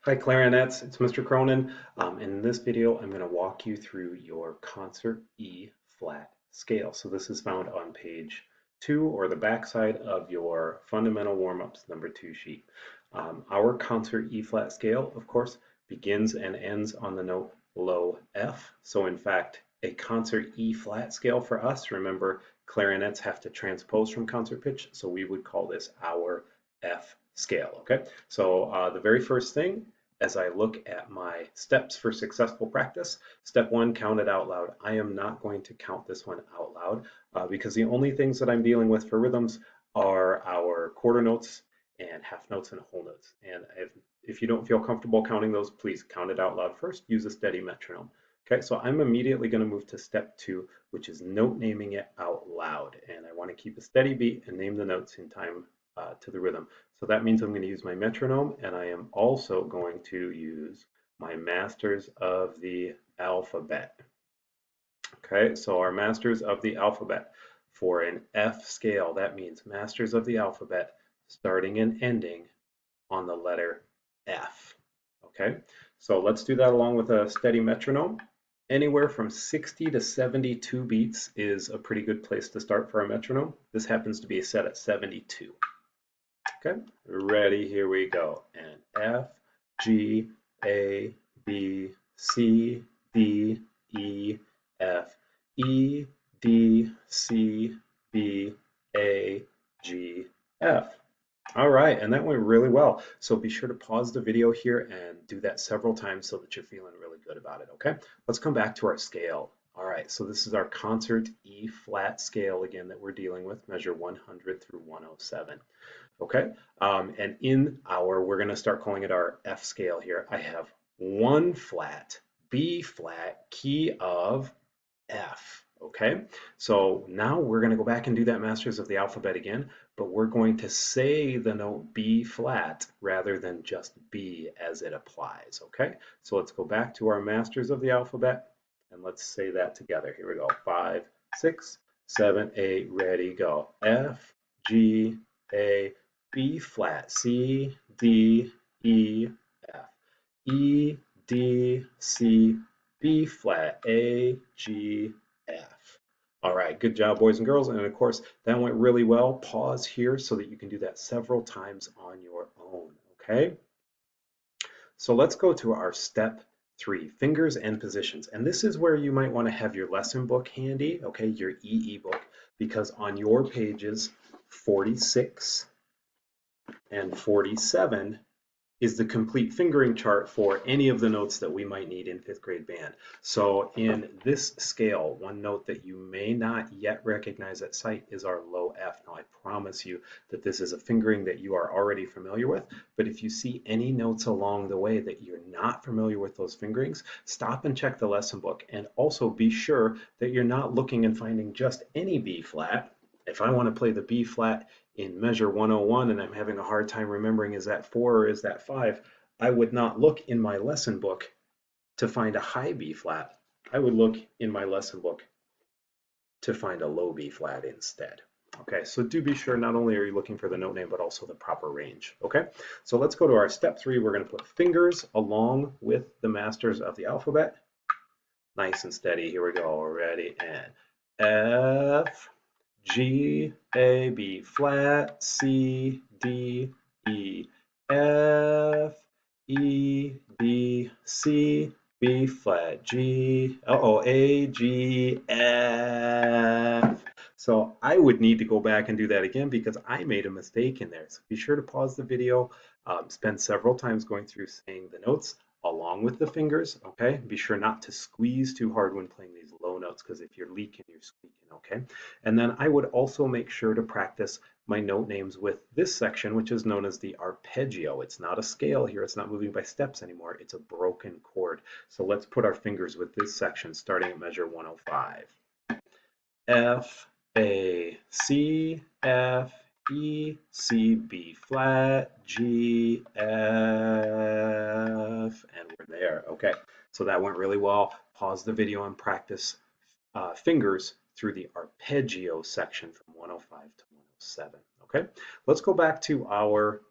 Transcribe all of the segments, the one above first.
Hi Clarinets, it's Mr. Cronin. In this video, I'm going to walk you through your concert E flat scale. So this is found on page 2 or the back side of your fundamental warm-ups #2 sheet. Our concert E flat scale, of course, begins and ends on the note low F. So in fact, a concert E flat scale for us, remember clarinets have to transpose from concert pitch, so we would call this our F scale, okay? So the very first thing as I look at my steps for successful practice, step 1, count it out loud. I am not going to count this one out loud because the only things that I'm dealing with for rhythms are our quarter notes and half notes and whole notes. And if you don't feel comfortable counting those, please count it out loud first. Use a steady metronome. Okay, so I'm immediately going to move to step 2, which is note naming it out loud. And I want to keep a steady beat and name the notes in time to the rhythm. So that means I'm going to use my metronome, and I am also going to use my masters of the alphabet. Okay, so our masters of the alphabet for an F scale, that means masters of the alphabet starting and ending on the letter F. Okay, so let's do that along with a steady metronome. Anywhere from 60 to 72 beats is a pretty good place to start for a metronome. This happens to be set at 72. Okay, ready, here we go. And F, G, A, B, C, D, E, F, E, D, C, B, A, G, F. All right, and that went really well. So be sure to pause the video here and do that several times so that you're feeling really good about it, okay? Let's come back to our scale. All right, so this is our concert E flat scale again that we're dealing with, measure 100 through 107. Okay, and in our, we're going to start calling it our F scale here. I have one flat, B flat, key of F. Okay, so now we're going to go back and do that masters of the alphabet again, but we're going to say the note B flat rather than just B as it applies. Okay, so let's go back to our masters of the alphabet and let's say that together. Here we go. 5, 6, 7, 8, ready, go. F, G, A, B flat, C, D, E, F, E, D, C, B flat, A, G, F. All right, good job, boys and girls. And of course, that went really well. Pause here so that you can do that several times on your own, okay? So let's go to our step 3, fingers and positions. And this is where you might want to have your lesson book handy, okay, your EE book, because on your pages 46 and 47 is the complete fingering chart for any of the notes that we might need in 5th grade band. So in this scale, one note that you may not yet recognize at sight is our low F. Now I promise you that this is a fingering that you are already familiar with, but if you see any notes along the way that you're not familiar with those fingerings, stop and check the lesson book, and also be sure that you're not looking and finding just any B flat. If I want to play the B flat in measure 101 and I'm having a hard time remembering is that 4 or is that 5, I would not look in my lesson book to find a high B flat. I would look in my lesson book to find a low B flat instead. Okay, so do be sure not only are you looking for the note name, but also the proper range. Okay, so let's go to our step 3. We're going to put fingers along with the masters of the alphabet. Nice and steady. Here we go. Ready, and F, G, A, B flat, C, D, E, F, E, B, C, B flat, G, A, G, F. So I would need to go back and do that again because I made a mistake in there. So be sure to pause the video, spend several times going through saying the notes along with the fingers, okay? Be sure not to squeeze too hard when playing these low notes because if you're leaking, you're squeaking, okay? And then I would also make sure to practice my note names with this section, which is known as the arpeggio. It's not a scale here, it's not moving by steps anymore, it's a broken chord. So let's put our fingers with this section starting at measure 105. F, A, C, F, E, C, B flat, G, F, and we're there. Okay, so that went really well. Pause the video and practice fingers through the arpeggio section from 105 to 107. Okay, let's go back to our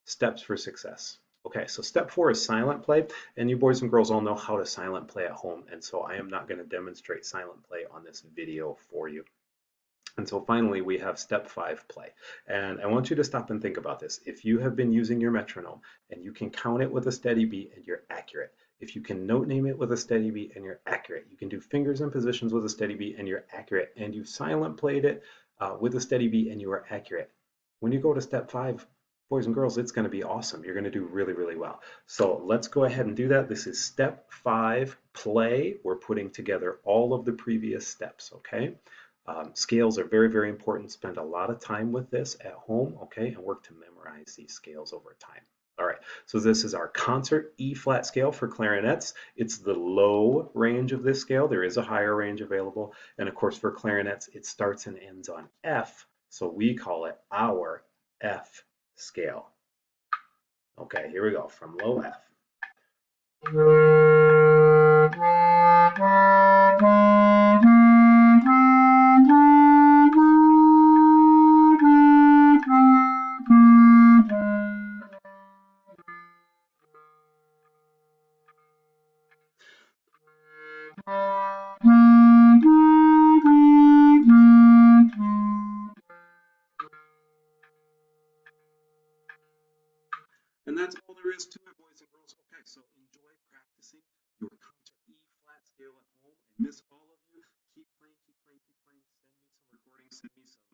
steps for success. Okay, so step 4 is silent play, and you boys and girls all know how to silent play at home, and so I am not going to demonstrate silent play on this video for you. And so finally, we have step 5 play. And I want you to stop and think about this. If you have been using your metronome and you can count it with a steady beat and you're accurate, if you can note name it with a steady beat and you're accurate, you can do fingers and positions with a steady beat and you're accurate, and you silent played it with a steady beat and you are accurate. When you go to step 5, boys and girls, it's going to be awesome. You're going to do really, really well. So let's go ahead and do that. This is step 5 play. We're putting together all of the previous steps, okay? Scales are very, very important. Spend a lot of time with this at home, okay, and work to memorize these scales over time. All right, so this is our concert E flat scale for clarinets. It's the low range of this scale. There is a higher range available. And of course, for clarinets, it starts and ends on F. So we call it our F scale. Okay, here we go, from low F. And that's all there is to it, boys and girls. Okay, so enjoy practicing your concert E flat scale at home. I miss all of you. Keep playing, keep playing, keep playing. Send me some recordings, send me some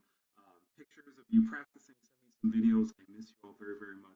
pictures of you practicing, send me some videos. I miss you all very, very much.